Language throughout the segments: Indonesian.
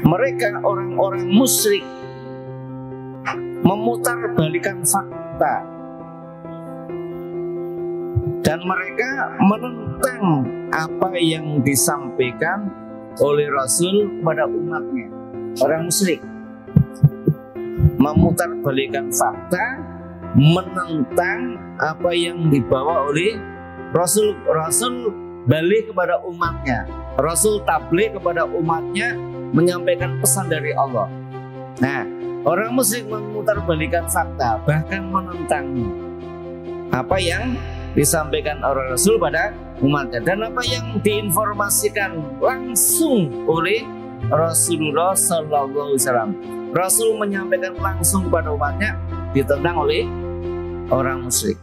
Mereka orang-orang musyrik memutarbalikan fakta dan mereka menentang apa yang disampaikan oleh Rasul kepada umatnya. Orang musyrik memutarbalikan fakta, menentang apa yang dibawa oleh Rasul. Rasul balik kepada umatnya, Rasul tabligh kepada umatnya, menyampaikan pesan dari Allah. Nah, orang musyrik memutarbalikan fakta, bahkan menentang apa yang disampaikan oleh Rasul pada umatnya dan apa yang diinformasikan langsung oleh Rasulullah Sallallahu Alaihi Wasallam. Rasul menyampaikan langsung kepada umatnya, ditentang oleh orang musyrik.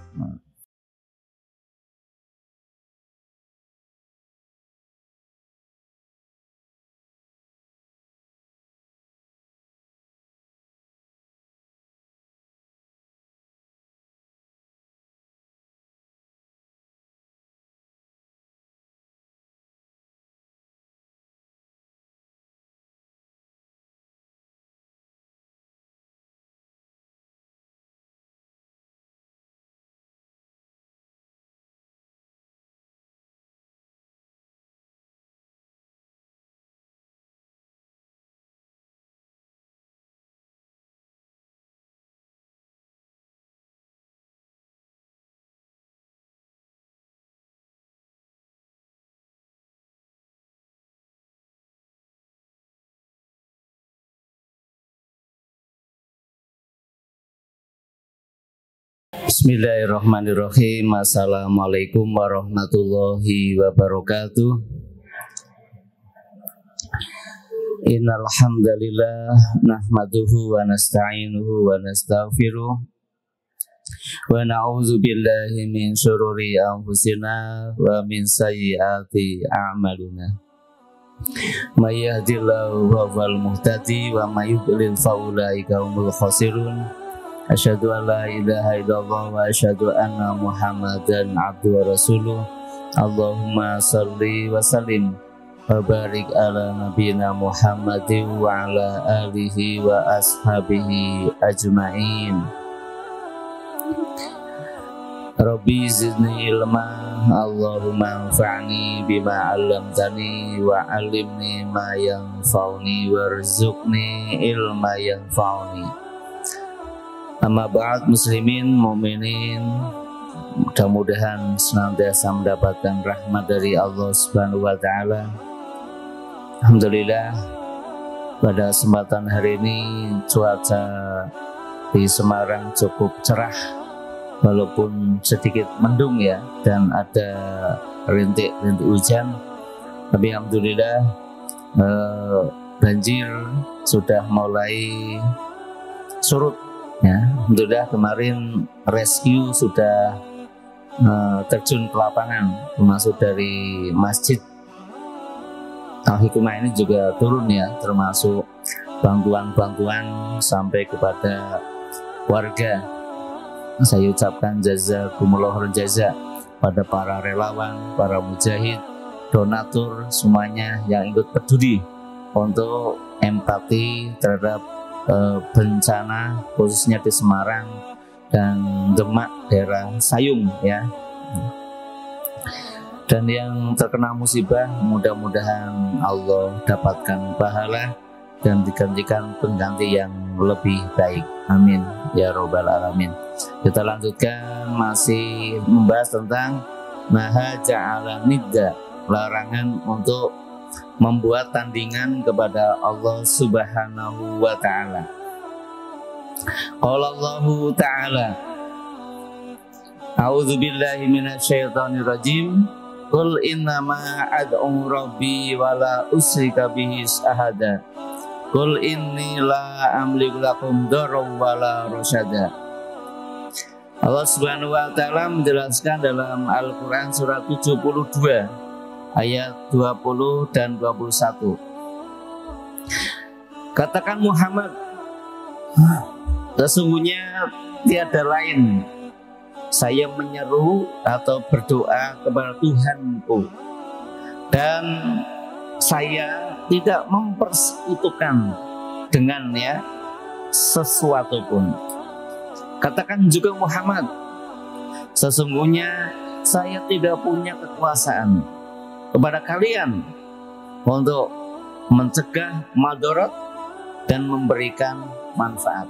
Bismillahirrahmanirrahim. Assalamualaikum warahmatullahi wabarakatuh. Innal hamdalillah nahmaduhu wa nasta'inuhu wa nastaghfiruh wa na'udzu billahi min syururi anfusina wa min sayyiati a'malina. May yahdihillahu huwal muhtadi wa may yudlil fa ulaika humul khasirun. Asyhadu an la ilaha illallah wa asyhadu anna Muhammadan abduhu wa rasuluh. Allahumma shalli wa sallim wa barik ala nabiyyina Muhammadin wa ala alihi wa ashabihi ajma'in. Rabbi zidni ilma, Allahumma anfa'ni bima 'allamtani wa 'allimni ma yanfa'uni warzuqni ilma yanfa'uni. Amma ba'd, muslimin, mukminin, mudah-mudahan senantiasa mendapatkan rahmat dari Allah Subhanahu wa taala. Alhamdulillah, pada kesempatan hari ini cuaca di Semarang cukup cerah walaupun sedikit mendung ya, dan ada rintik-rintik hujan. Tapi alhamdulillah banjir sudah mulai surut. Ya, alhamdulillah kemarin rescue sudah terjun ke lapangan, termasuk dari Masjid Al-Hikmah ini juga turun ya, termasuk bantuan-bantuan sampai kepada warga. Saya ucapkan jazakumullah khairan jaza pada para relawan, para mujahid, donatur, semuanya yang ikut peduli untuk empati terhadap bencana khususnya di Semarang dan Demak, daerah Sayung ya. Dan yang terkena musibah mudah-mudahan Allah dapatkan pahala dan digantikan pengganti yang lebih baik. Amin ya robbal alamin. Kita lanjutkan masih membahas tentang naha ja'ala nidda, larangan untuk membuat tandingan kepada Allah Subhanahu wa ta'ala. Qala Allah ta'ala, a'udzu billahi minasyaitonir rajim. Qul innama ad'u rabbi wa la usyrika bihi ahada. Qul inni la amliku lakum darran wa la rasyada. Allah Subhanahu wa ta'ala menjelaskan dalam Al-Qur'an surat 72 ayat 20 dan 21. Katakan Muhammad, sesungguhnya tiada lain saya menyeru atau berdoa kepada Tuhanku, dan saya tidak mempersekutukan dengannya sesuatu pun. Katakan juga Muhammad, sesungguhnya saya tidak punya kekuasaan kepada kalian untuk mencegah madarat dan memberikan manfaat.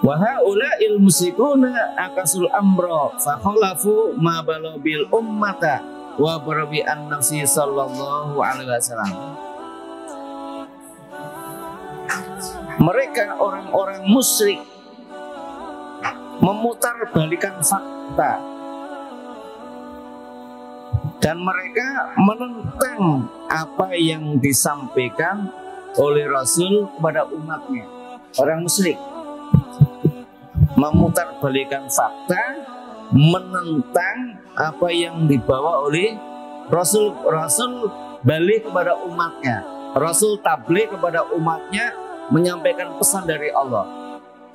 Wa haula'il musyrikuna akasul amra fa khalafu ma balabil ummata wa barabi an-nafsi sallallahu alaihi wasallam. Mereka orang-orang musyrik memutarbalikan fakta dan mereka menentang apa yang disampaikan oleh Rasul kepada umatnya. Orang musyrik memutarbalikan fakta, menentang apa yang dibawa oleh Rasul. Rasul balik kepada umatnya, Rasul tabligh kepada umatnya, menyampaikan pesan dari Allah.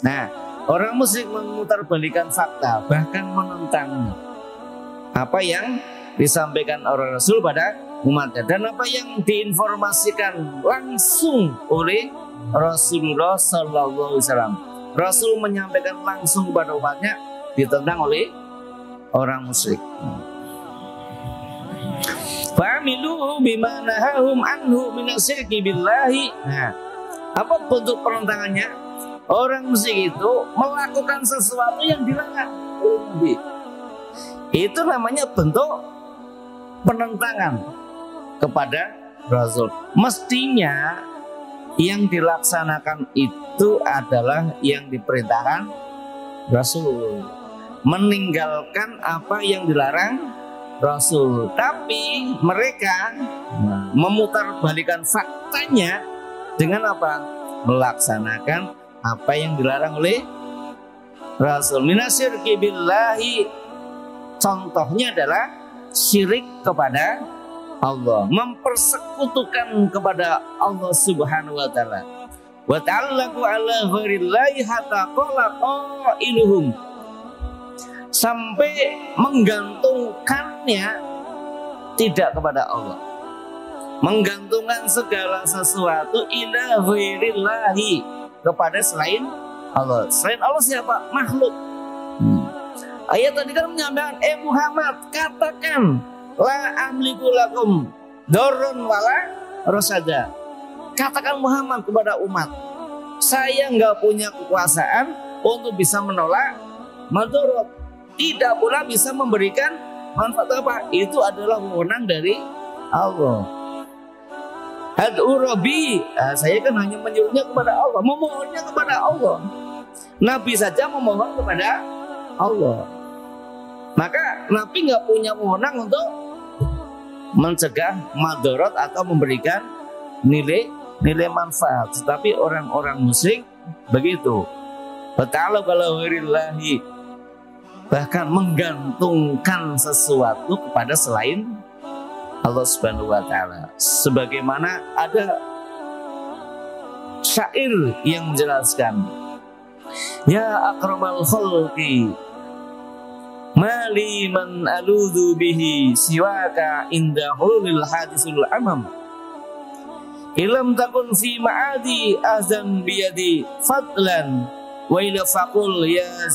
Nah, orang musyrik memutarbalikan fakta, bahkan menentang apa yang disampaikan oleh Rasul pada umatnya dan apa yang diinformasikan langsung oleh Rasulullah Sallallahu Alaihi Wasallam. Rasul menyampaikan langsung kepada umatnya, ditentang oleh orang musyrik. Fa'amilu bima nahahum anhu minasyirki billahi. Nah, apa bentuk penentangannya? Orang musyrik itu melakukan sesuatu yang dilarang oleh Nabi. Itu namanya bentuk penentangan kepada Rasul. Mestinya yang dilaksanakan itu adalah yang diperintahkan Rasul, meninggalkan apa yang dilarang Rasul. Tapi mereka memutarbalikan faktanya dengan apa? Melaksanakan apa yang dilarang oleh Rasul. Minasyirki billahi, contohnya adalah syirik kepada Allah, mempersekutukan kepada Allah Subhanahu wa taala. Wa ta'allaqu ala ghairillahi hatta qala qailuhum, sampai menggantungkannya tidak kepada Allah, menggantungkan segala sesuatu ila ghairillahi, kepada selain Allah. Selain Allah siapa? Makhluk. Ayat tadi kan menyampaikan, Muhammad, katakan la amliku lakum dorun wala rasada. Katakan Muhammad kepada umat, saya nggak punya kekuasaan untuk bisa menolak madarat, tidak pula bisa memberikan manfaat apa. Itu adalah wewenang dari Allah. Had'u Rabbi, saya kan hanya menyuruhnya kepada Allah, memohonnya kepada Allah. Nabi saja memohon kepada Allah. Maka Nabi nggak punya wewenang untuk mencegah madarat atau memberikan nilai manfaat. Tetapi orang-orang musyrik begitu. Ta'ala kalau wirillahi, bahkan menggantungkan sesuatu kepada selain Allah Subhanahu wa taala. Sebagaimana ada syair yang menjelaskan, ya akramal khalqi mali man aludhu bihi siwaka inda hulil hadisul amam, ilam takun fi ma'adi azan biyadi fadlan wa ila faqul ya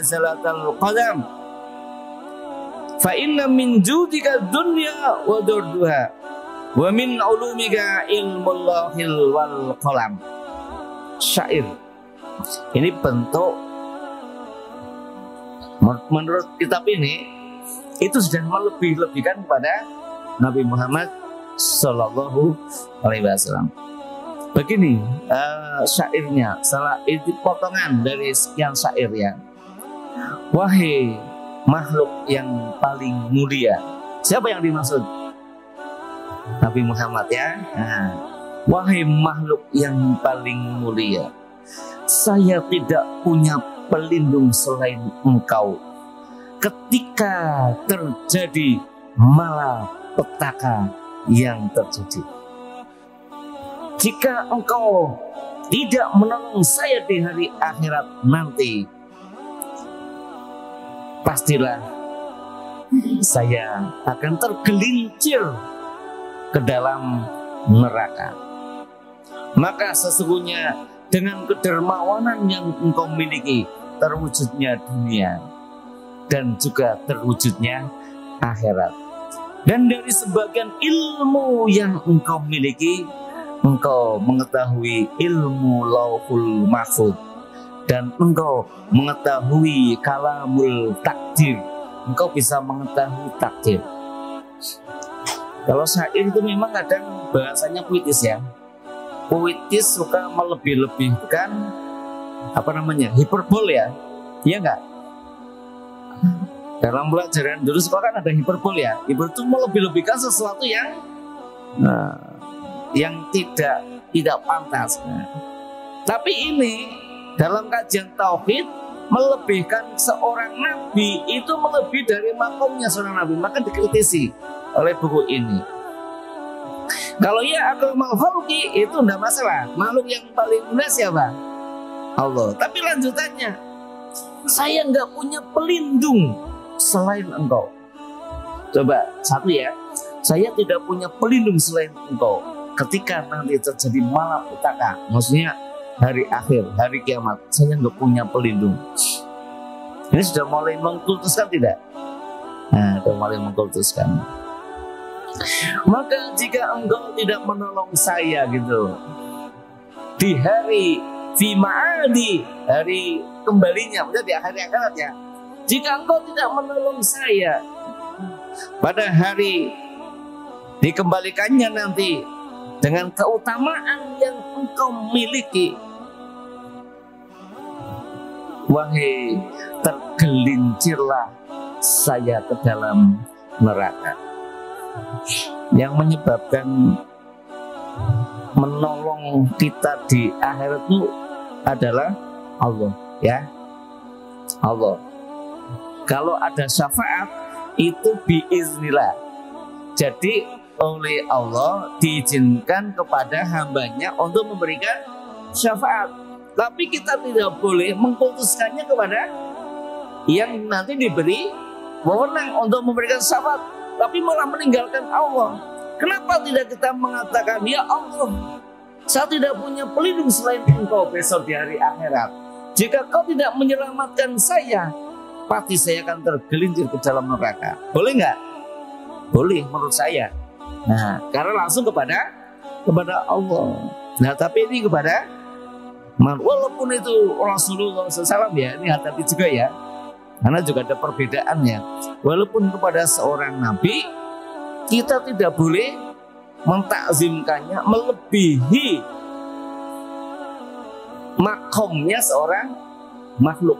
zalatal qadam fa inna min judika dunya wa durduha wa min ulumika ilmullahil wal qalam. Syair ini bentuk, menurut kitab ini, itu sudah melebih-lebihkan kepada Nabi Muhammad Sallallahu Alaihi Wasallam. Begini syairnya, salah itu potongan dari sekian syair ya. Wahai makhluk yang paling mulia. Siapa yang dimaksud? Nabi Muhammad ya. Nah, wahai makhluk yang paling mulia, saya tidak punya pelindung selain engkau ketika terjadi malapetaka yang terjadi. Jika engkau tidak menolong saya di hari akhirat nanti, pastilah saya akan tergelincir ke dalam neraka. Maka sesungguhnya dengan kedermawanan yang engkau miliki terwujudnya dunia dan juga terwujudnya akhirat. Dan dari sebagian ilmu yang engkau miliki, engkau mengetahui ilmu Lauhul Mahfuz dan engkau mengetahui kalamul takdir. Engkau bisa mengetahui takdir. Kalau syair itu memang kadang bahasanya puitis ya. Puitis suka melebih-lebihkan hiperbol ya. Iya enggak? Dalam pelajaran dulu sekolah kan ada hiperbol ya. Hiperbol itu melebih-lebihkan sesuatu yang tidak pantas. Tapi ini dalam kajian tauhid melebihkan seorang nabi itu melebihi dari makomnya seorang nabi, maka dikritisi oleh buku ini. Kalau ya akramal khalqi itu tidak masalah, makhluk yang paling mulia siapa? Allah. Tapi lanjutannya, saya nggak punya pelindung selain engkau. Coba satu ya, saya tidak punya pelindung selain engkau. Ketika nanti terjadi malapetaka, maksudnya hari akhir, hari kiamat, saya nggak punya pelindung. Ini sudah mulai mengkultuskan tidak? Nah, sudah mulai mengkultuskan. Maka jika engkau tidak menolong saya gitu di hari fi ma'adi, hari kembalinya, maksudnya di hari akhiratnya, jika engkau tidak menolong saya pada hari dikembalikannya nanti dengan keutamaan yang engkau miliki, wahai tergelincirlah saya ke dalam neraka. Yang menyebabkan menolong kita di akhirat itu adalah Allah, ya. Allah. Kalau ada syafaat itu biiznillah. Jadi oleh Allah diizinkan kepada hambanya untuk memberikan syafaat. Tapi kita tidak boleh mengkultuskannya kepada yang nanti diberi wewenang untuk memberikan syafaat, tapi malah meninggalkan Allah. Kenapa tidak kita mengatakan, ya Allah, saya tidak punya pelindung selain engkau besok di hari akhirat. Jika kau tidak menyelamatkan saya, pasti saya akan tergelincir ke dalam neraka. Boleh nggak? Boleh menurut saya. Nah, karena langsung kepada Allah. Nah, tapi ini kepada walaupun itu Rasulullah SAW ya, ini hati-hati juga ya. Karena juga ada perbedaannya. Walaupun kepada seorang nabi, kita tidak boleh mentakzimkannya melebihi makomnya seorang makhluk.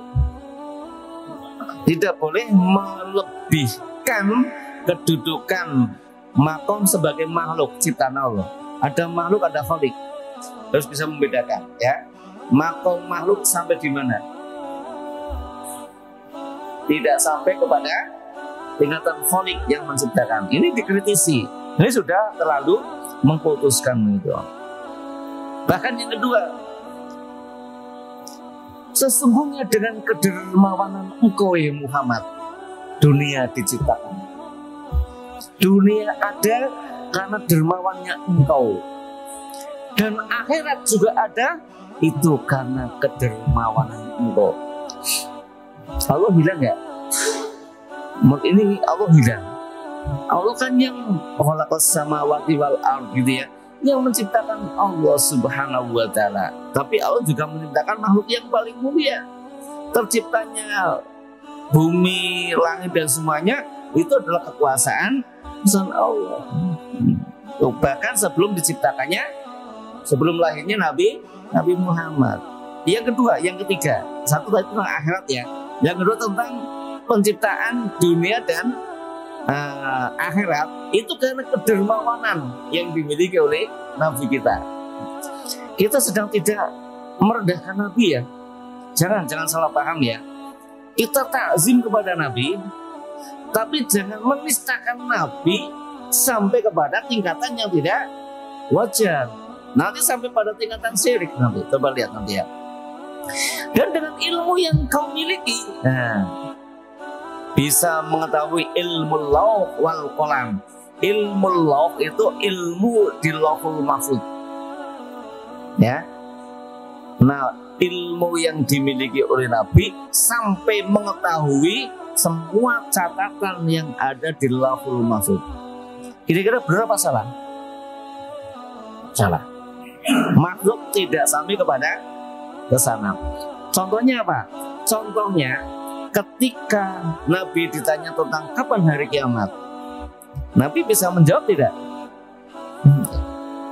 Tidak boleh melebihkan kedudukan makom sebagai makhluk ciptaan Allah. Ada makhluk, ada khalik. Harus bisa membedakan ya. Makom makhluk sampai di mana? Tidak sampai kepada tingkatan khalik yang menciptakan. Ini dikritisi. Ini sudah terlalu mengkultuskan itu. Bahkan yang kedua, sesungguhnya dengan kedermawanan engkau ya Muhammad, dunia diciptakan. Dunia ada karena dermawannya engkau. Dan akhirat juga ada itu karena kedermawanan engkau. Allah hilang nggak? Ini Allah hilang. Allah kan yang khalaqas samawati wal ardh gitu ya, yang menciptakan Allah Subhanahu wa taala. Tapi Allah juga menciptakan makhluk yang paling mulia. Terciptanya bumi, langit dan semuanya itu adalah kekuasaan Allah. Bahkan sebelum diciptakannya, sebelum lahirnya Nabi Muhammad. Yang kedua, yang ketiga, satu tadi tentang akhirat ya. Yang kedua tentang penciptaan dunia dan akhirat itu karena kedermawanan yang dimiliki oleh Nabi kita. Kita sedang tidak merendahkan Nabi ya. Jangan salah paham ya. Kita takzim kepada Nabi, tapi jangan menistakan Nabi sampai kepada tingkatan yang tidak wajar. Nanti sampai pada tingkatan syirik nanti. Coba lihat nanti ya. Dan dengan ilmu yang kau miliki, bisa mengetahui ilmu lauh wal qalam, Ilmu lauh itu ilmu di Lauhul Mahfuz. Ya. Nah, ilmu yang dimiliki oleh Nabi sampai mengetahui semua catatan yang ada di Lauhul Mahfuz. Kira-kira berapa salah? Salah. Makhluk tidak sampai kepada ke sana. Contohnya apa? Contohnya ketika Nabi ditanya tentang kapan hari kiamat, Nabi bisa menjawab tidak?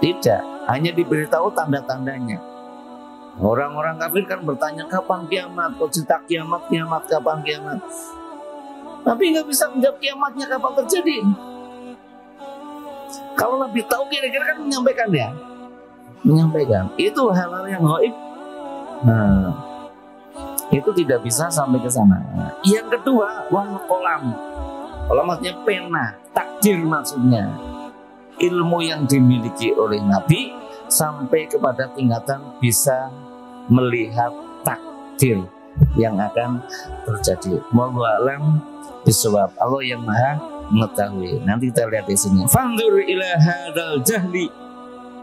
Tidak, hanya diberitahu tanda-tandanya. Orang-orang kafir kan bertanya kapan kiamat, kok cerita kiamat, kapan kiamat. Nabi nggak bisa menjawab kiamatnya kapan terjadi. Kalau Nabi tahu kira-kira kan menyampaikan ya, menyampaikan. Itu hal-hal yang gaib. Nah, itu tidak bisa sampai ke sana. Yang kedua, wal qalam. Qalam maksudnya pena, takdir maksudnya. Ilmu yang dimiliki oleh Nabi sampai kepada tingkatan bisa melihat takdir yang akan terjadi. Wallahu a'lam bishawab. Allah yang Maha mengetahui. Nanti kita lihat di sini. Fanzur ila hadzal jahli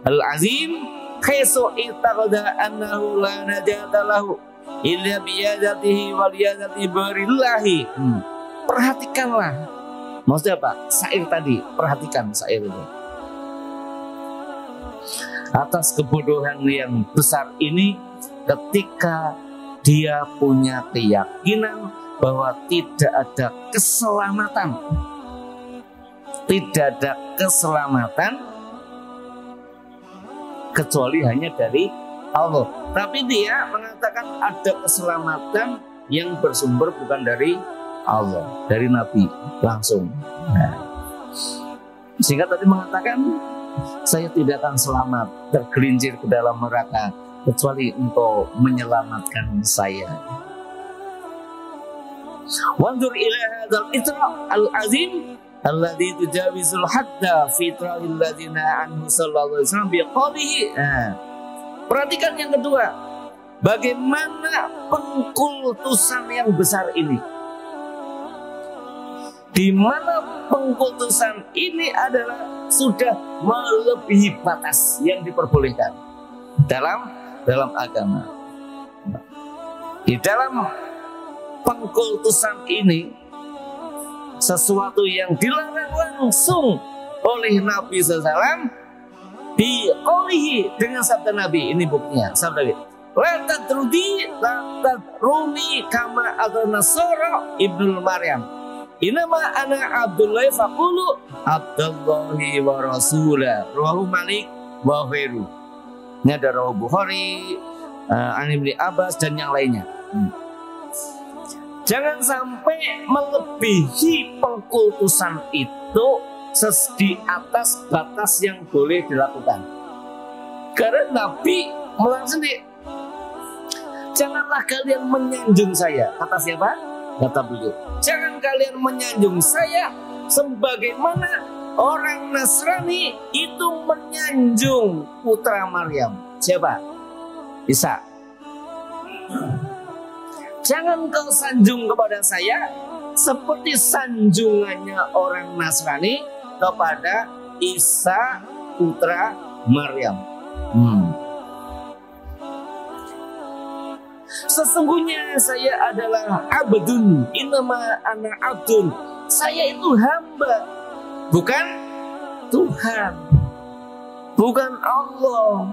al-azim khaisu itaqada annahu la najata lahu illa biyadatihi wal yadati barillahi. Perhatikanlah. Maksudnya apa? Syair tadi, perhatikan syair itu. Atas kebodohan yang besar ini, ketika dia punya keyakinan bahwa tidak ada keselamatan, kecuali hanya dari Allah. Tapi dia mengatakan ada keselamatan yang bersumber bukan dari Allah, dari Nabi langsung. Nah, sehingga tadi mengatakan, saya tidak akan selamat tergelincir ke dalam neraka kecuali engkau menyelamatkan saya. Wanzur ila hadzal itra al-azim alladzi tujawizul hadda fi itra'il ladzina anhu sallallahu alaihi wasallam biqaulihi. Perhatikan yang kedua, bagaimana pengkultusan yang besar ini, di mana pengkultusan ini adalah sudah melebihi batas yang diperbolehkan dalam agama. Di dalam pengkultusan ini sesuatu yang dilarang langsung oleh Nabi SAW biqaulihi, dengan sabda Nabi. Ini buktinya sabda Nabi, la tadruni kama adnasara ibnu Maryam, inama ana Abdullahi faqulu Abdullahi wa rasulah, rawahu Malik wa ghairu. Ini ada rawahu Bukhari, An Ibnu Abbas dan yang lainnya. Jangan sampai melebihi pengkultusan itu di atas batas yang boleh dilakukan. Karena Nabi melarang sendiri. Janganlah kalian menyanjung saya. Kata siapa? Kata beliau, jangan kalian menyanjung saya sebagaimana orang Nasrani itu menyanjung putra Maryam. Siapa? Isa. Jangan kau sanjung kepada saya seperti sanjungannya orang Nasrani kepada Isa putra Maryam. Sesungguhnya saya adalah abdun, innama ana abdun. Saya itu hamba, bukan Tuhan, bukan Allah,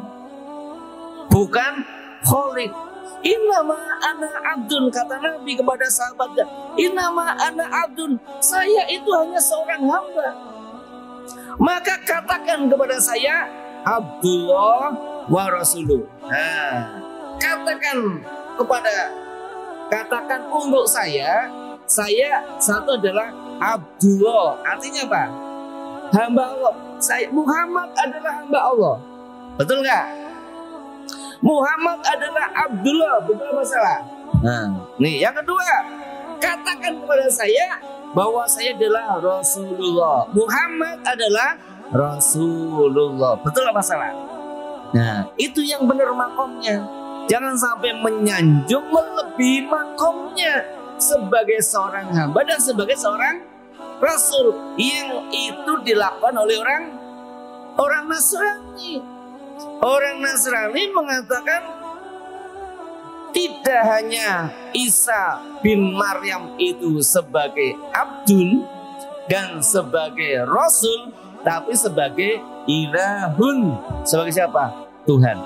bukan Khalik. Innama ana abdun, kata Nabi kepada sahabatnya, innama ana abdun, saya itu hanya seorang hamba. Maka katakan kepada saya Abdullah wa Rasuluh. Nah, katakan untuk saya satu adalah Abdullah, artinya apa? Hamba Allah. Saya Muhammad adalah hamba Allah. Betul nggak? Muhammad adalah Abdullah, betul apa salah? Nah, nih yang kedua, katakan kepada saya bahwa saya adalah Rasulullah. Muhammad adalah Rasulullah. Betul apa salah? Nah, itu yang benar makomnya. Jangan sampai menyanjung melebihi makomnya sebagai seorang hamba dan sebagai seorang Rasul yang itu dilakukan oleh orang Nasrani. Orang Nasrani mengatakan tidak hanya Isa bin Maryam itu sebagai abdun dan sebagai rasul, tapi sebagai ilahun. Sebagai siapa? Tuhan.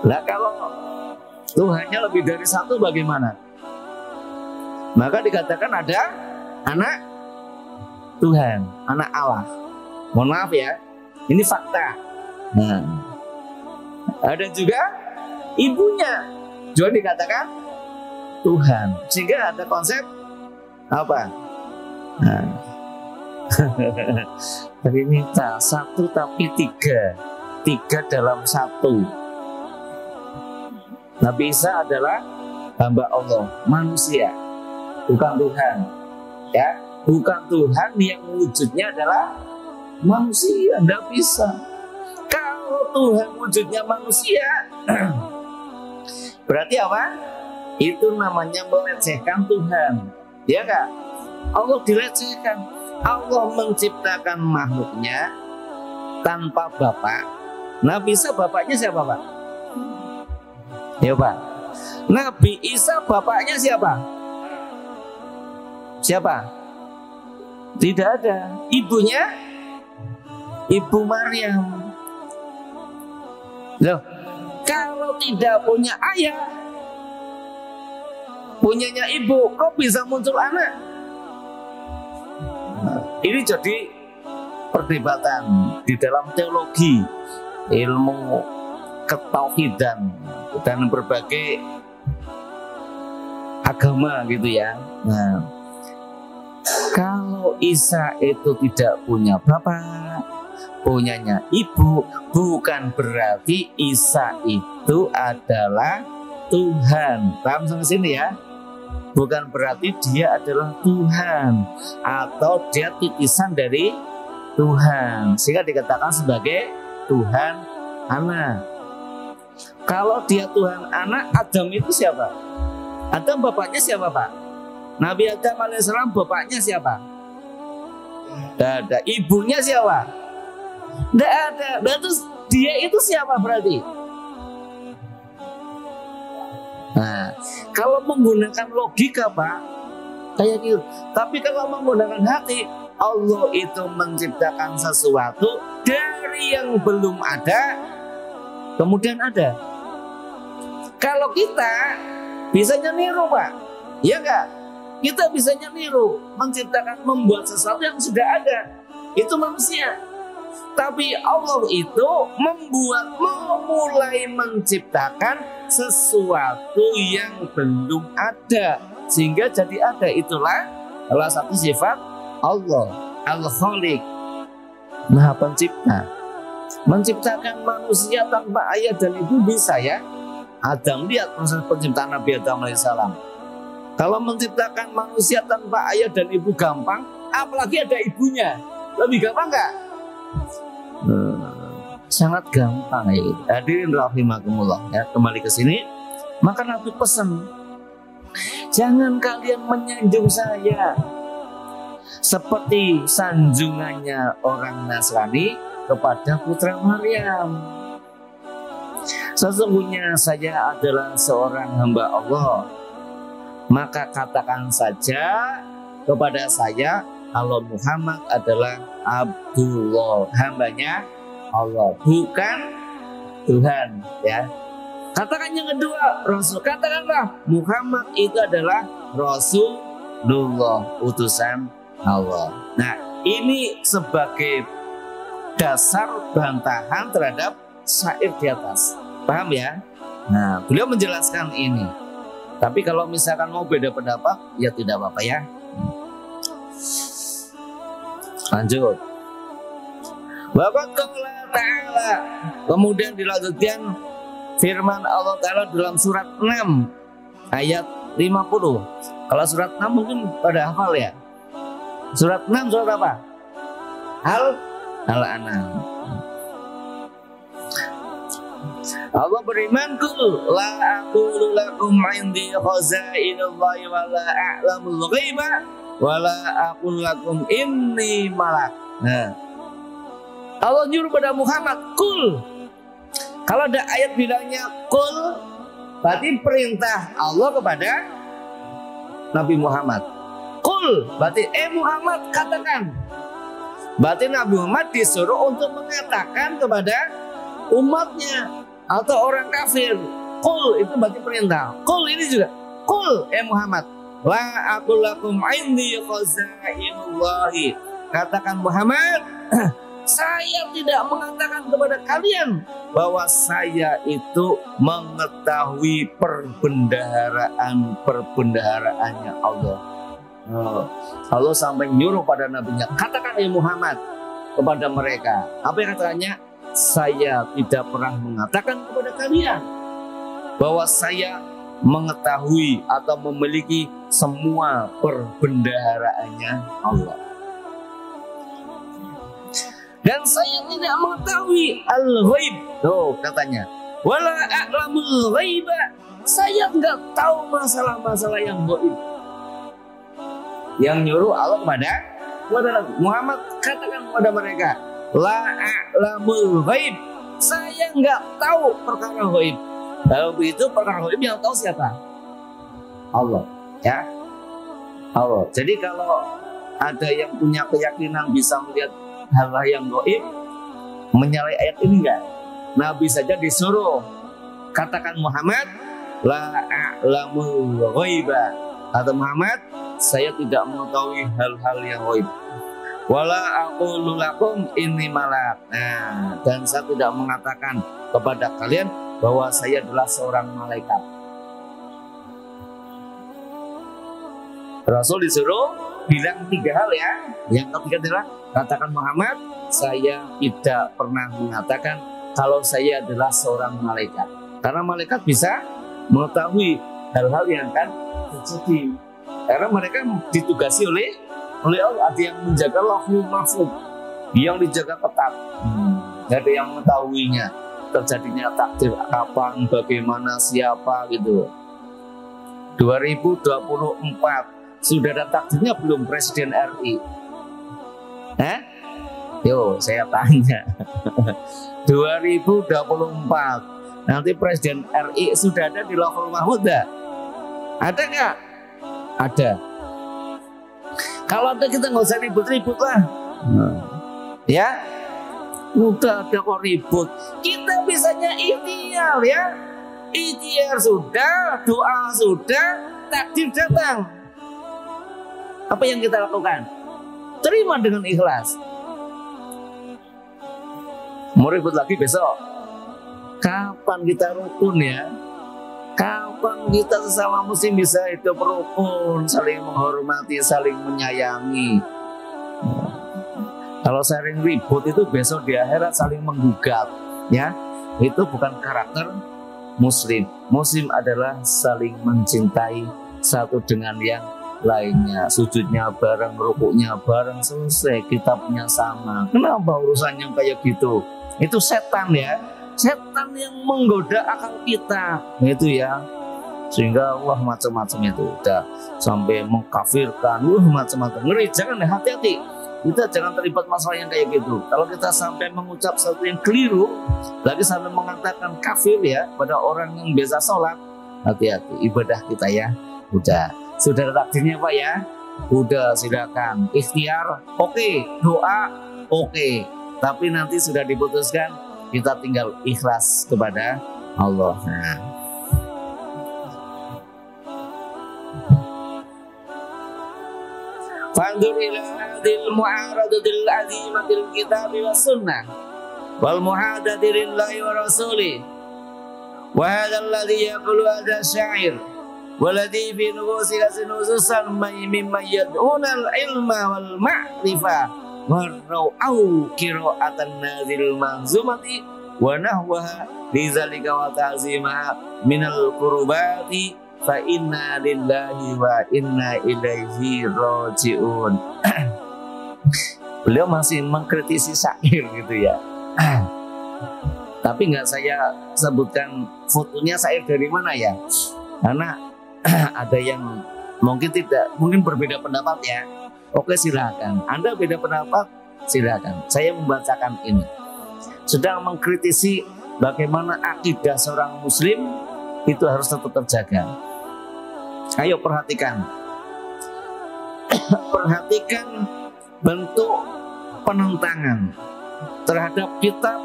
Nah, kalau Tuhannya lebih dari satu bagaimana? Maka dikatakan ada anak Tuhan, anak Allah. Mohon maaf ya, ini fakta. Nah, ada juga ibunya juga dikatakan Tuhan. Sehingga ada konsep apa? Nah, Trinita, satu tapi tiga, tiga dalam satu. Nabi Isa adalah hamba Allah, manusia, bukan Tuhan. Ya, bukan Tuhan yang wujudnya adalah manusia, tidak bisa. Kalau Tuhan wujudnya manusia, berarti apa? Itu namanya melecehkan Tuhan, ya enggak? Allah dilecehkan. Allah menciptakan makhluknya tanpa bapak. Nabi Isa bapaknya siapa, Pak? Ya, Pak. Nabi Isa bapaknya siapa? Siapa? Tidak ada. Ibunya Ibu Maryam. Loh, kalau tidak punya ayah, punyanya ibu, kok bisa muncul anak? Ini jadi perdebatan di dalam teologi, ilmu ketauhidan dan berbagai agama gitu ya. Nah, kalau Isa itu tidak punya bapak, punyanya ibu, bukan berarti Isa itu adalah Tuhan. Paham sampai sini ya? Bukan berarti dia adalah Tuhan atau dia titisan dari Tuhan, sehingga dikatakan sebagai Tuhan anak. Kalau dia Tuhan anak, Adam itu siapa? Adam bapaknya siapa, Pak? Nabi Adam alaihissalam bapaknya siapa? Tidak ada. Ibunya siapa? Tidak ada. Berarti dia itu siapa berarti? Nah, kalau menggunakan logika, Pak, kayak gitu. Tapi kalau menggunakan hati, Allah itu menciptakan sesuatu dari yang belum ada, kemudian ada. Kalau kita bisanya niru, Pak, ya enggak? Kita bisanya niru, menciptakan, membuat sesuatu yang sudah ada. Itu manusia. Tapi Allah itu memulai menciptakan sesuatu yang belum ada sehingga jadi ada. Itulah salah satu sifat Allah, Al-Khaliq, Maha Pencipta. Menciptakan manusia tanpa ayah dan ibu bisa ya. Adam, lihat proses penciptaan Nabi Adam alaihissalam. Kalau menciptakan manusia tanpa ayah dan ibu gampang, apalagi ada ibunya, lebih gampang nggak? Sangat gampang ya. Hadirin rahimakumullah ya, kembali ke sini. Maka Nabi pesan, jangan kalian menyanjung saya seperti sanjungannya orang Nasrani kepada putra Maryam. Sesungguhnya saya adalah seorang hamba Allah. Maka katakan saja kepada saya kalau Muhammad adalah Abdullah, hambanya Allah, bukan Tuhan ya. Katakan yang kedua, Rasul. Katakanlah Muhammad itu adalah Rasulullah, utusan Allah. Nah, ini sebagai dasar bantahan terhadap syair di atas. Paham ya? Nah, beliau menjelaskan ini. Tapi kalau misalkan mau beda pendapat, ya tidak apa-apa ya. Lanjut. Bapak Ta'ala. Kemudian dilanjutkan firman Allah Ta'ala dalam surat 6 ayat 50. Kalau surat 6 mungkin pada hafal ya. Surat 6 surat apa? Al-An'am. Allah beriman, kul la aqulu lakum indi khazainullahi wa la a'lamul ghaiba wa la aqulu lakum inni malak. Nah, Allah nyuruh pada Muhammad, kul. Kalau ada ayat bilangnya kul, berarti perintah Allah kepada Nabi Muhammad. Kul, berarti Muhammad katakan. Berarti Nabi Muhammad disuruh untuk mengatakan kepada umatnya atau orang kafir. Kul itu berarti perintah. Kul ini juga. Kul Muhammad, la aqul lakum indi khazainullahi. Katakan Muhammad, saya tidak mengatakan kepada kalian bahwa saya itu mengetahui perbendaharaannya Allah. Allah sampai nyuruh pada nabinya, katakan Muhammad kepada mereka. Apa yang katanya? Saya tidak pernah mengatakan kepada kalian bahwa saya mengetahui atau memiliki semua perbendaharaannya Allah. Dan saya tidak mengetahui al-ghaib. Tuh katanya, wala a'lamul ghaiba. Saya enggak tahu masalah-masalah yang gaib. Yang nyuruh Allah kepada Muhammad, katakan kepada mereka, la a'lamul ghaib. Saya enggak tahu perkara gaib. Kalau begitu perkara gaib yang tahu siapa? Allah, ya. Allah. Jadi kalau ada yang punya keyakinan bisa melihat hal-hal yang gaib, menyalahi ayat ini enggak? Nabi saja disuruh katakan Muhammad, la a'lamul ghaiba. Kata Muhammad, saya tidak mengetahui hal-hal yang gaib. Wala aqulu lakum inni malak. Nah, dan saya tidak mengatakan kepada kalian bahwa saya adalah seorang malaikat. Rasul disuruh bilang 3 hal ya. Yang ketiga adalah katakan Muhammad, saya tidak pernah mengatakan kalau saya adalah seorang malaikat. Karena malaikat bisa mengetahui hal-hal yang akan terjadi. Karena mereka ditugasi oleh Allah. Ada yang menjaga Lauhul Mahfuz, yang dijaga ketat. Tidak ada yang mengetahuinya terjadinya takdir kapan, bagaimana, siapa gitu. 2024 sudah ada takdirnya belum Presiden RI? Yo, saya tanya. 2024 nanti Presiden RI sudah ada di Lauhul Mahfuz enggak? Ada nggak? Ada. Kalau ada kita nggak usah ribut-ribut lah. Ya, udah ada kok ribut. Kita bisanya ikhtiar ya. Ikhtiar sudah, doa sudah, takdir datang. Apa yang kita lakukan? Terima dengan ikhlas. Mau ribut lagi besok? Kapan kita rukun ya? Kapan kita sesama muslim bisa hidup rukun, saling menghormati, saling menyayangi? Kalau sering ribut itu besok di akhirat saling menggugat, ya. Itu bukan karakter muslim. Muslim adalah saling mencintai satu dengan yang lainnya. Sujudnya bareng, rukuknya bareng, selesai kitabnya sama. Kenapa urusannya kayak gitu? Itu setan ya. Setan yang menggoda akal kita, itu ya, sehingga wah macam-macam itu udah sampai mengkafirkan, macam-macam. Ngeri, jangan, hati-hati. Kita jangan terlibat masalah yang kayak gitu. Kalau kita sampai mengucap sesuatu yang keliru, lagi sampai mengatakan kafir ya pada orang yang biasa sholat, hati-hati ibadah kita ya. Sudah ada takdirnya Pak ya. Udah, silakan ikhtiar, oke. Doa, oke. Tapi nanti sudah diputuskan, kita tinggal ikhlas kepada Allah. Fanzur ila hadil mu'aradatil azimatil kitabi was sunnah wal muhadati lillahi wa rasuli. Wa hadha alladhi yaqulu hadha syair waladhi fi nufusi nususan mimma yad'una al-ilma wal ma'rifah warra'au qira'atan nazil manzumati wa nahwaha lidzalika wa ta'zima minal qurbati fa inna lillahi wa inna ilaihi raji'un. Beliau masih mengkritisi syair gitu ya. Tapi nggak saya sebutkan fotonya syair dari mana ya, karena ada yang mungkin berbeda pendapat ya. Oke, silakan. Anda beda pendapat, silakan. Saya membacakan ini. Sedang mengkritisi bagaimana akidah seorang muslim itu harus tetap terjaga. Ayo perhatikan. Perhatikan bentuk penentangan terhadap kitab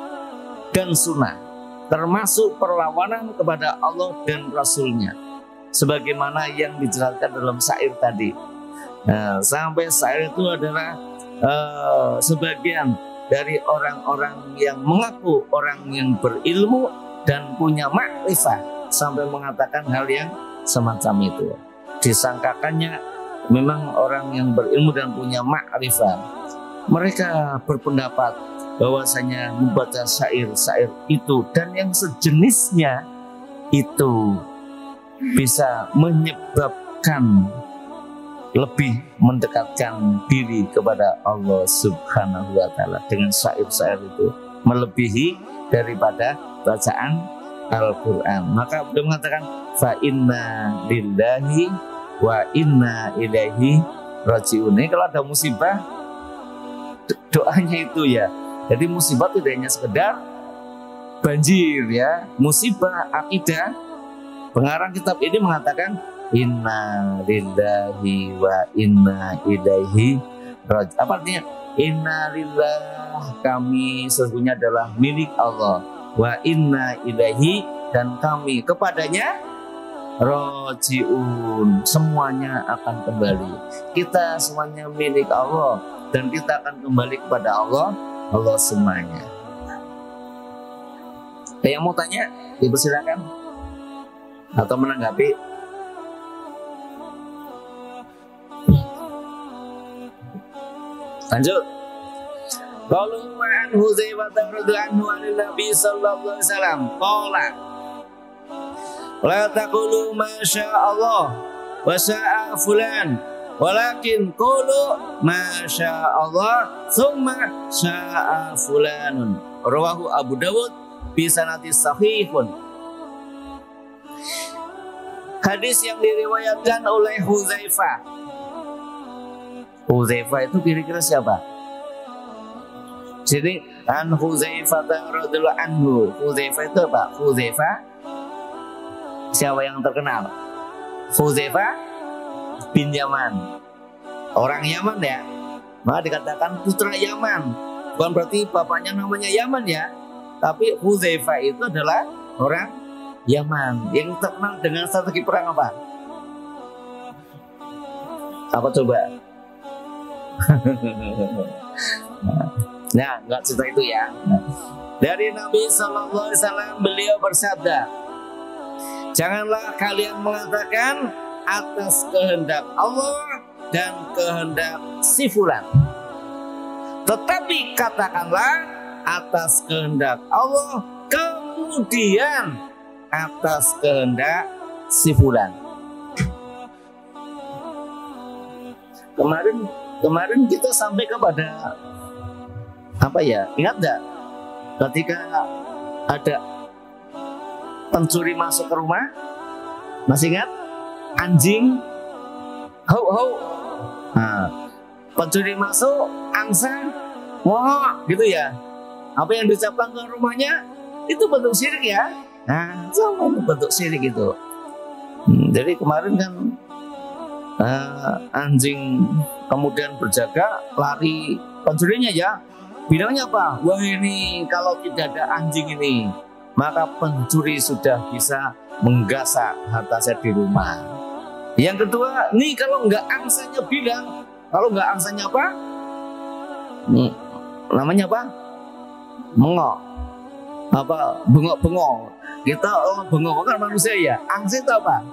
dan sunnah, termasuk perlawanan kepada Allah dan Rasulnya, sebagaimana yang dijelaskan dalam syair tadi. Nah, sampai syair itu adalah sebagian dari orang-orang yang mengaku orang yang berilmu dan punya makrifat, sampai mengatakan hal yang semacam itu. Disangkakannya memang orang yang berilmu dan punya makrifat. Mereka berpendapat bahwasanya membaca syair-syair itu dan yang sejenisnya itu bisa menyebabkan lebih mendekatkan diri kepada Allah Subhanahu wa Ta'ala dengan syair-syair itu, melebihi daripada bacaan Al-Quran. Maka beliau mengatakan fa inna lillahi wa inna ilaihi rajiun. Ini kalau ada musibah, doanya itu ya. Jadi musibah tidak hanya sekedar banjir ya, musibah akidah. Pengarang kitab ini mengatakan inna lillahi wa inna ilaihi rajiun. Apa artinya? Inna lillah, kami sesungguhnya adalah milik Allah, wa inna ilaihi, dan kami kepadanya rajiun, semuanya akan kembali. Kita semuanya milik Allah dan kita akan kembali kepada Allah semuanya. Ada yang mau tanya? Dipersilakan atau menanggapi? Lanjut. Qalu wa an Hudzaifah radhiyallahu anhu Nabi sallallahu alaihi wasallam qala la taqulu ma syaa Allah wa syaa fulan walakin qulu ma syaa Allah tsumma syaa fulanun. Rawahu Abu Dawud bi sanadin sahihun. Hadis yang diriwayatkan oleh Hudzaifah. Hudzaifah itu kira-kira siapa? Jadi an Hudzaifah radhiyallahu anhu. Hudzaifah itu apa? Hudzaifah siapa yang terkenal? Hudzaifah bin Yaman. Orang Yaman ya. Maka dikatakan putra Yaman. Bukan berarti bapaknya namanya Yaman ya. Tapi Hudzaifah itu adalah orang Yaman yang terkenal dengan strategi perang apa? Apa coba? Nah, nggak cerita itu ya. Dari Nabi Sallallahu Alaihi Wasallam beliau bersabda, janganlah kalian mengatakan atas kehendak Allah dan kehendak si fulan, tetapi katakanlah atas kehendak Allah kemudian atas kehendak si fulan. Kemarin kita sampai kepada apa ya? Ingat nggak? Ketika ada pencuri masuk ke rumah, masih ingat? Anjing, hau hau. Nah, pencuri masuk, angsa, wah, gitu ya. Apa yang diucapkan ke rumahnya itu bentuk syirik ya. Nah, sama itu bentuk syirik itu. Jadi kemarin kan anjing kemudian berjaga, lari pencurinya ya, bilangnya apa? Wah, ini kalau tidak ada anjing ini maka pencuri sudah bisa menggasak harta saya di rumah. Yang kedua, nih kalau nggak angsanya bilang, kalau nggak angsanya apa? Namanya apa? Mengok, apa? Bengok-bengok. Kita bengok kan manusia ya. Angsa itu apa?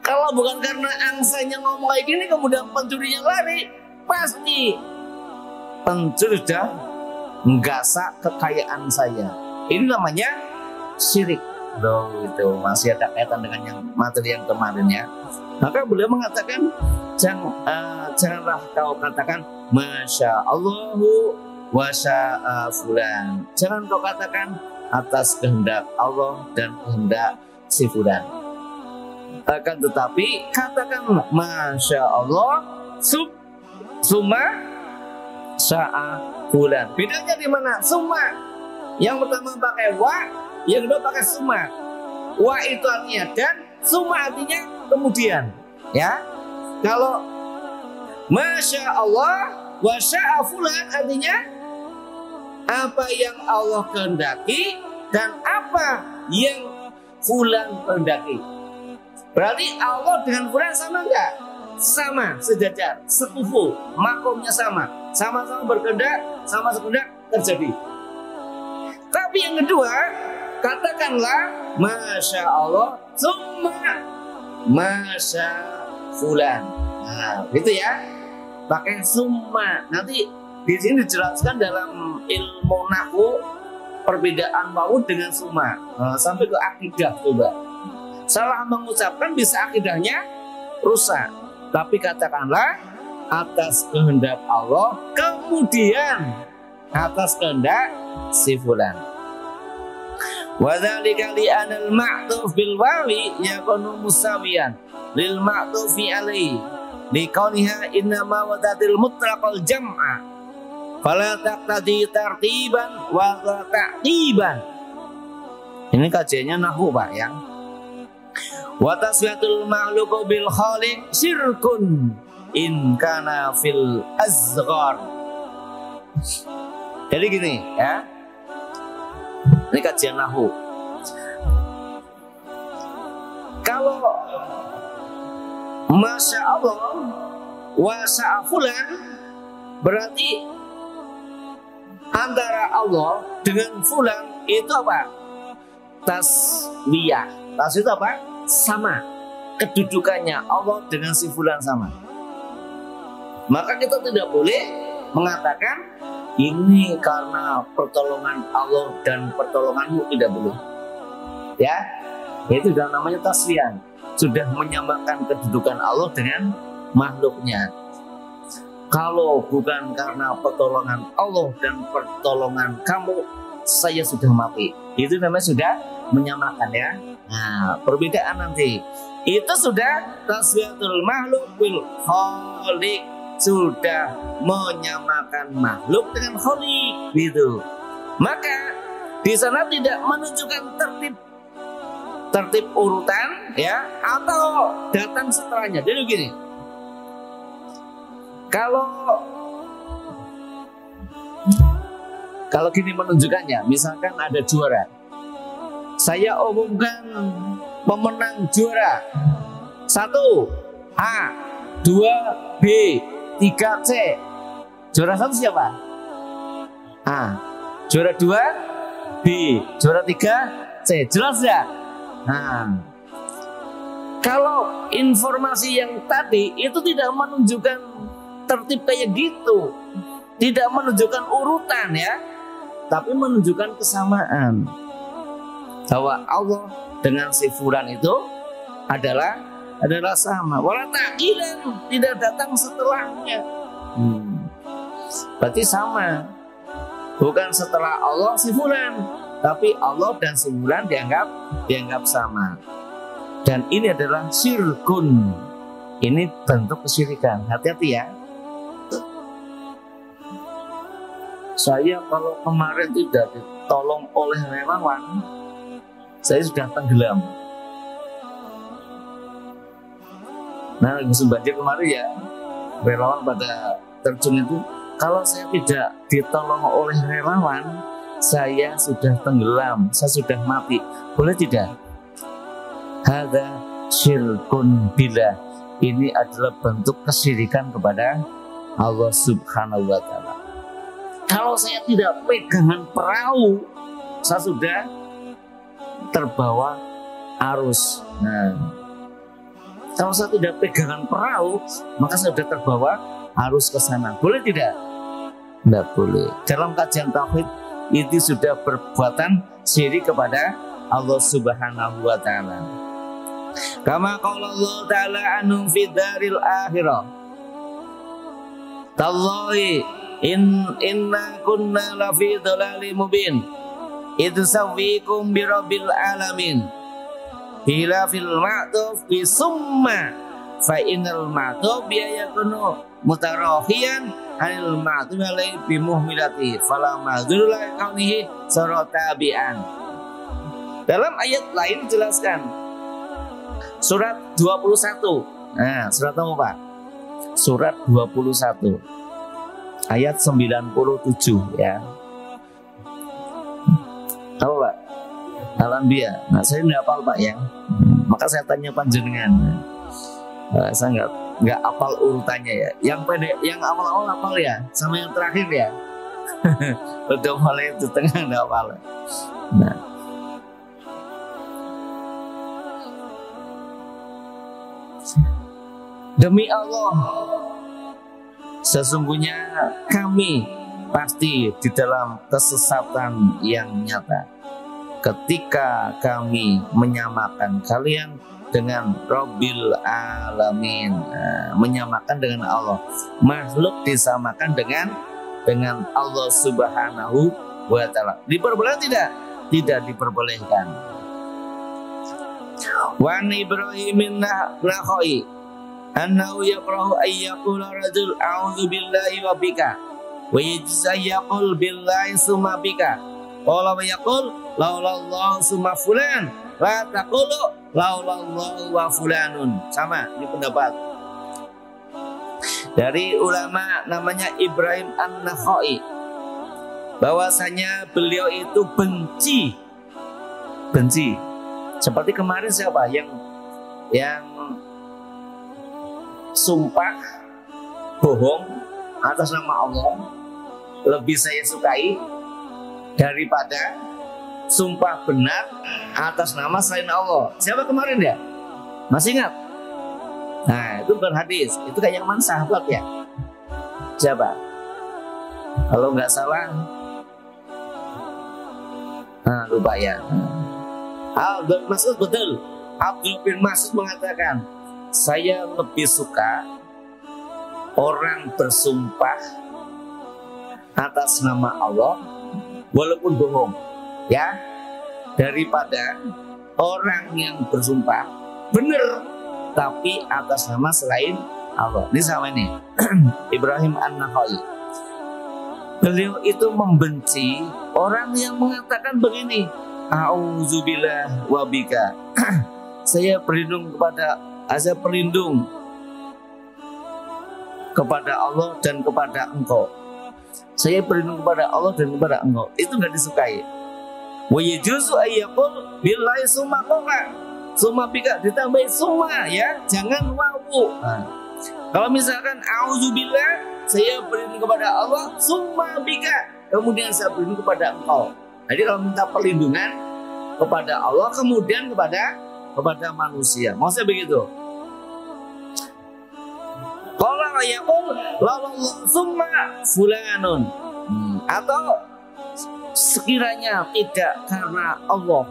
Kalau bukan karena angsanya ngomong kayak gini kemudian pencurinya lari, pasti pencuri sudah menggasak kekayaan saya. Ini namanya syirik. Loh, itu masih ada kaitan dengan yang materi yang kemarin ya. Maka beliau mengatakan janganlah kau katakan Masya Allahu wa syaa fulan. Jangan kau katakan atas kehendak Allah dan kehendak si fulan. Akan tetapi katakan masya Allah summa syaa fulan. Bedanya di mana? Summa yang pertama pakai wa, yang kedua pakai summa. Wa itu artinya dan, summa artinya kemudian. Ya, kalau masya Allah wa syaa fulan artinya apa yang Allah kehendaki dan apa yang fulan kehendaki. Berarti Allah dengan fulan sama enggak? Sama, sejajar, sekufu, makomnya sama, sama-sama berkehendak, sama sekehendak terjadi. Tapi yang kedua, katakanlah masya Allah summa masya fulan. Nah, gitu ya. Pakai summa. Nanti di sini dijelaskan dalam ilmu nahwu perbedaan wawu dengan summa. Sampai ke akidah coba. Salah mengucapkan bisa akidahnya rusak. Tapi katakanlah atas kehendak Allah, kemudian atas kehendak si fulan. Wa dzalika li anal ma'tuf bil wawi yakunu musawiyan lil ma'tufi alaihi li kauniha innama wadatil mutlaqal jam'a fala taqtadi tartiban wa ta'tiban. Ini kajiannya nahwu Pak ya. Wa taswiyatul makhluqu bil khaliq syirkun in kana fil azghar. Jadi gini ya. Ini kajian nahwu. Kalau masya Allah wa syaa fulan berarti antara Allah dengan fulan itu apa? Taswiyah. Tas itu apa? Sama. Kedudukannya Allah dengan si fulan sama. Maka kita tidak boleh mengatakan ini karena pertolongan Allah dan pertolonganmu, tidak boleh. Ya, itu sudah namanya taswiyah. Sudah menyamakan kedudukan Allah dengan makhluknya. Kalau bukan karena pertolongan Allah dan pertolongan kamu, saya sudah mati. Itu namanya sudah menyamakan ya. Nah, perbedaan nanti itu sudah taswiyatul makhluk bil khaliq, sudah menyamakan makhluk dengan khaliq gitu. Maka di sana tidak menunjukkan tertib urutan ya atau datang setelahnya. Jadi begini. Kalau gini menunjukkannya, misalkan ada juara. Saya umumkan pemenang juara 1 A, 2 B, 3 C. Juara 1 siapa? A. Juara 2 B, juara 3 C. Jelas ya? Nah, kalau informasi yang tadi itu tidak menunjukkan tertib kayak gitu, tidak menunjukkan urutan ya, tapi menunjukkan kesamaan. Bahwa Allah dengan si fulan itu adalah sama. Wala ta'kilan, tidak datang setelahnya. Berarti sama. Bukan setelah Allah si fulan, tapi Allah dan si fulan dianggap sama. Dan ini adalah syirkun. Ini bentuk kesyirikan. Hati-hati ya. Saya kalau kemarin tidak ditolong oleh relawan, saya sudah tenggelam. Nah, musim banjir kemarin ya, relawan pada terjun itu. Kalau saya tidak ditolong oleh relawan, saya sudah tenggelam, saya sudah mati. Boleh tidak? Hadza syirkun billah. Ini adalah bentuk kesyirikan kepada Allah Subhanahu wa taala. Kalau saya tidak pegangan perahu, saya sudah terbawa arus. Nah, kalau saya tidak pegangan perahu, maka saya sudah terbawa arus ke sana. Boleh tidak? Tidak boleh. Dalam kajian tauhid itu sudah perbuatan syirik kepada Allah Subhanahu wa taala. Kama qala Allah taala anhum fi daril akhirah. Tallahi inna kunna lafi dhalalin mubin idh sawwikum bi rabbil alamin bila fil ma'tuf bi summa fa innal ma'tuf bi yakunu mutarakhiyan anil ma'tuf alai bi muhmilati fala ma'dzurla kaunihi saratabian. Dalam ayat lain dijelaskan surat 21. Nah, surat apa Pak? Surat 21 ayat 97 ya. Apa Pak? Al-Anbiya. Nah, saya tidak hafal Pak ya. Maka saya tanya panjenengan. Saya nggak hafal urutannya ya. Yang pendek, yang awal-awal hafal ya, sama yang terakhir ya. Udah mulai itu tengah nggak hafal. Nah. Demi Allah, sesungguhnya kami pasti di dalam kesesatan yang nyata ketika kami menyamakan kalian dengan Rabbil Alamin. Nah, menyamakan dengan Allah, makhluk disamakan dengan Allah Subhanahu wa Ta'ala. Diperbolehkan tidak? Tidak diperbolehkan. Wa Ibrahimin nakhoi annahu yakrahu ayyaqula rajul a'udzu billahi wa bika wa yajzayaqul billahi summa bika qala wa yaqul laulallahu summa fulan la taqulu laulallahu wa fulanun. Sama ini pendapat dari ulama namanya Ibrahim An-Nakhai, bahwasanya beliau itu benci seperti kemarin siapa yang sumpah bohong atas nama Allah lebih saya sukai daripada sumpah benar atas nama selain Allah. Siapa kemarin ya? Masih ingat? Nah, itu bukan hadis, itu kayak yang sahabat ya. Siapa? Kalau nggak salah, lupa ya. Abdul Mas'ud, betul. Abdul bin Mas'ud mengatakan, saya lebih suka orang bersumpah atas nama Allah walaupun bohong ya, daripada orang yang bersumpah benar tapi atas nama selain Allah. Ini sama ini Ibrahim An-Nakhai. Beliau itu membenci orang yang mengatakan begini, a'udzubillah wa bika. Saya berlindung kepada Allah dan kepada engkau. Saya berlindung kepada Allah dan kepada engkau. Itu nggak disukai. Wa yajuzu ayyaqul billahi summa qala. Summa bika ditambahin summa ya, jangan wawu. Kalau misalkan a'udzubillah, saya berlindung kepada Allah, summa bika, kemudian saya berlindung kepada engkau. Jadi kalau minta perlindungan kepada Allah kemudian kepada manusia, maksudnya begitu. Qala yaqul lallahu summa fulanun, atau sekiranya tidak karena Allah,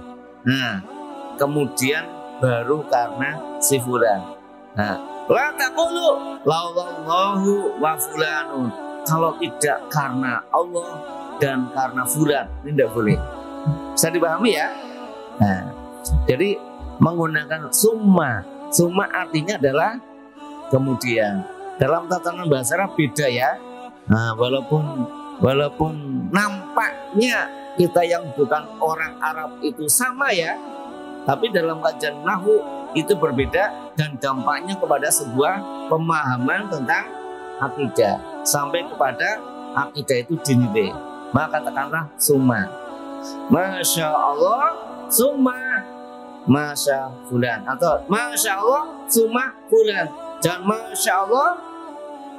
kemudian baru karena si fulan. La taqulu lallahu wa fulanun, kalau tidak karena Allah dan karena fulan, ini tidak boleh. Bisa dipahami ya? Jadi menggunakan summa artinya adalah kemudian. Dalam tatanan bahasa Arab beda ya. Walaupun nampaknya kita yang bukan orang Arab itu sama ya, tapi dalam kajian nahwu itu berbeda dan dampaknya kepada sebuah pemahaman tentang akidah sampai kepada akidah itu dinilai. Maka katakanlah summa. Masya Allah summa masya fulan, atau masya Allah summa fulan, dan masya Allah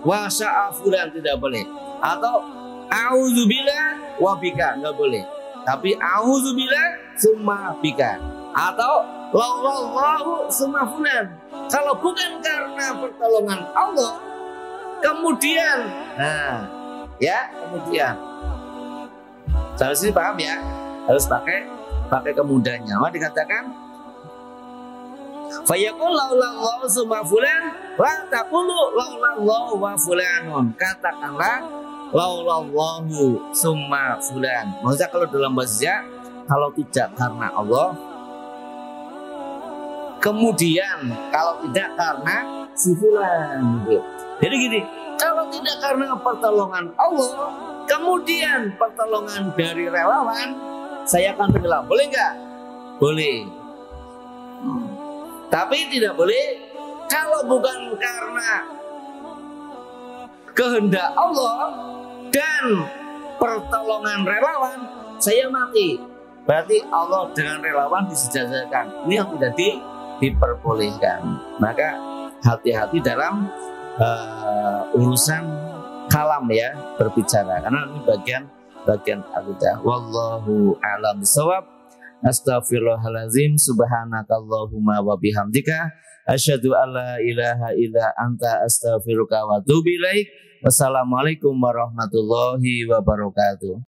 wa sya'a fulan, tidak boleh. Atau a'udzubillah wa bika, nggak boleh. Tapi a'udzubillah summa bika, atau laulallahu summa fulan, kalau bukan karena pertolongan Allah kemudian kemudian. Harus ini paham ya, harus pakai kemudahannya. Maka dikatakan fayaqul laulallahu summa fulan la taqulu laulallahu wa fulanun, katakanlah laulallahu summa fulan. Maksudnya kalau dalam bahasa, kalau tidak karena Allah, kemudian kalau tidak karena si fulan. Jadi gini, kalau tidak karena pertolongan Allah, kemudian pertolongan dari relawan, saya akan tenggelam. Boleh nggak? Boleh. Tapi tidak boleh kalau bukan karena kehendak Allah dan pertolongan relawan, saya mati. Berarti Allah dengan relawan disejajarkan. Ini yang tidak diperbolehkan. Maka hati-hati dalam urusan kalam ya, berbicara, karena ini bagian akidah. Wallahu a'lam bishawab. Astaghfirullahalazim. Subhanakallahumma wa bihamdika asyhadu an la ilaha illa anta astaghfiruka wa atubu ilaik. Wassalamualaikum warahmatullahi wabarakatuh.